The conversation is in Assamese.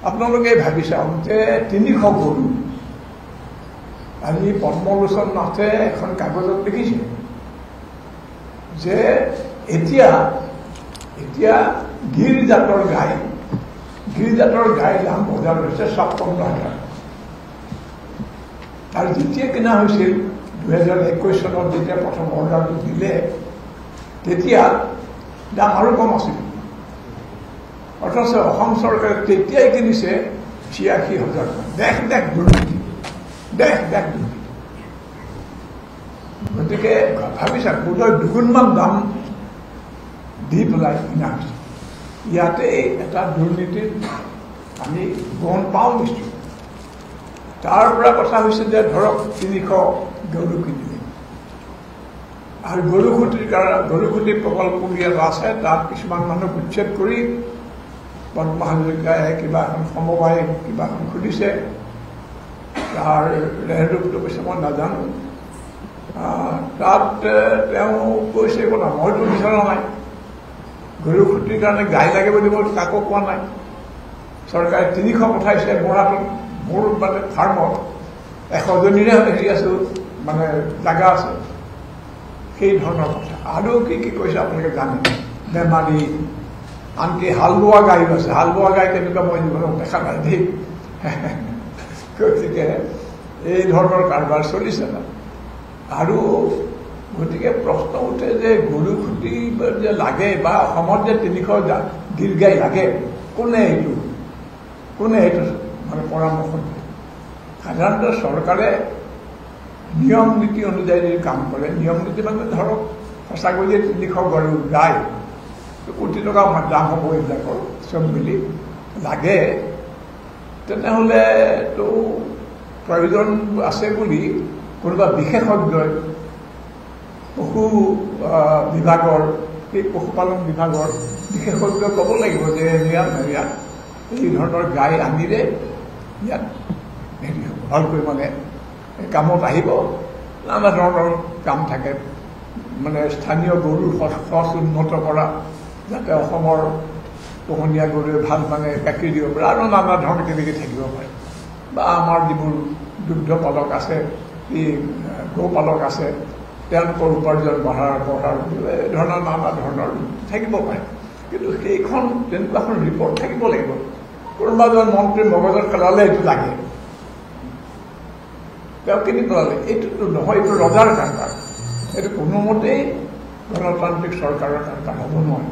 আপোনালোকে ভাবি চাওক যে 300 গৰু আজি পদ্মলোচন নাথে এখন কাগজত লিখিছে যে এতিয়া গিৰ জাতৰ গাই দাম বজাৰত হৈছে 56,000 আৰু যেতিয়া কিনা হৈছিল 2021 চনত যেতিয়া প্ৰথম অৰ্ডাৰটো দিলে তেতিয়া দাম আৰু কম আছিল অথচ অসম চৰকাৰে তেতিয়াই কিনিছে 86,000 দেখ দুৰ্নীতি গতিকে ভাবিছা বোধহয় দুগুণমান দাম দি পেলাই কিনা হৈছে ইয়াতে এটা দুৰ্নীতিৰ আমি গণ পাওঁ নিশ্চয় তাৰ পৰা কথা হৈছে যে ধৰক 300 গৰু কিনিলে আৰু গৰুখুটি প্ৰকল্প ইয়াত আছে তাত কিছুমান মানুহ উচ্ছেদ কৰি পদ্ম হাজৰিকাই কিবা এখন সমবায় কিবা এখন খুলিছে তাৰ ৰেহৰূপটো কৈছে মই নাজানো তাত তেওঁ কৈছে কথা মইতো বিচৰা নাই গৰুখুটিৰ কাৰণে গাই লাগে বুলি মই কাকো কোৱা নাই চৰকাৰে 300 পঠাইছে মোৰ মানে ফাৰ্মত 100জনীৰে হেৰি আছো মানে জাগা আছে সেই ধৰণৰ কথা আৰু কি কৈছে আপোনালোকে জানে বেমাৰী আনকি হাল বোৱা গাইও আছে হাল বোৱা গাই কেনেকুৱা মই জীৱনত দেখা নাই দেই গতিকে এই ধৰণৰ কাৰবাৰ চলিছে না আৰু গতিকে প্ৰশ্ন উঠে যে গৰুখুটি যে লাগে বা অসমত যে 300 গিৰ গাই লাগে কোনে এইটো মানে পৰামৰ্শ দিয়ে সাধাৰণতে চৰকাৰে নিয়ম নীতি অনুযায়ী যদি কাম কৰে নিয়ম নীতি মানে ধৰক সঁচাকৈ যে 300 গৰু গাই কোটি টকা দাম হ'ব এইবিলাকৰ চব মিলি লাগে তেনেহ'লেতো প্ৰয়োজন আছে বুলি কোনোবা বিশেষজ্ঞই পশু বিভাগৰ এই পশুপালন বিভাগৰ বিশেষজ্ঞই ক'ব লাগিব যে ইয়াত এই ধৰণৰ গাই আনিলে ইয়াত হেৰি হ'ব ভালকৈ মানে কামত আহিব নানা ধৰণৰ কাম থাকে মানে স্থানীয় গৰুৰ সঁচ উন্নত কৰা যাতে অসমৰ পোহনীয়া গৰুৱে ভাল মানে গাখীৰ দিব পাৰে আৰু নানা ধৰণৰ কেনেকৈ থাকিব পাৰে বা আমাৰ যিবোৰ দুগ্ধ পালক আছে এই গৌপালক আছে তেওঁলোকৰ উপাৰ্জন বঢ়াৰ এই ধৰণৰ নানা ধৰণৰ থাকিব পাৰে কিন্তু সেইখন তেনেকুৱা এখন ৰিপৰ্ট থাকিব লাগিব কোনোবা এজন মন্ত্ৰীৰ মগজত পেলালে এইটো লাগে তেওঁ কিনি পেলালে এইটোতো নহয় এইটো ৰজাৰ কাৰবাৰ এইটো কোনোমতেই গণতান্ত্ৰিক চৰকাৰৰ কাৰবাৰ হ'ব নোৱাৰে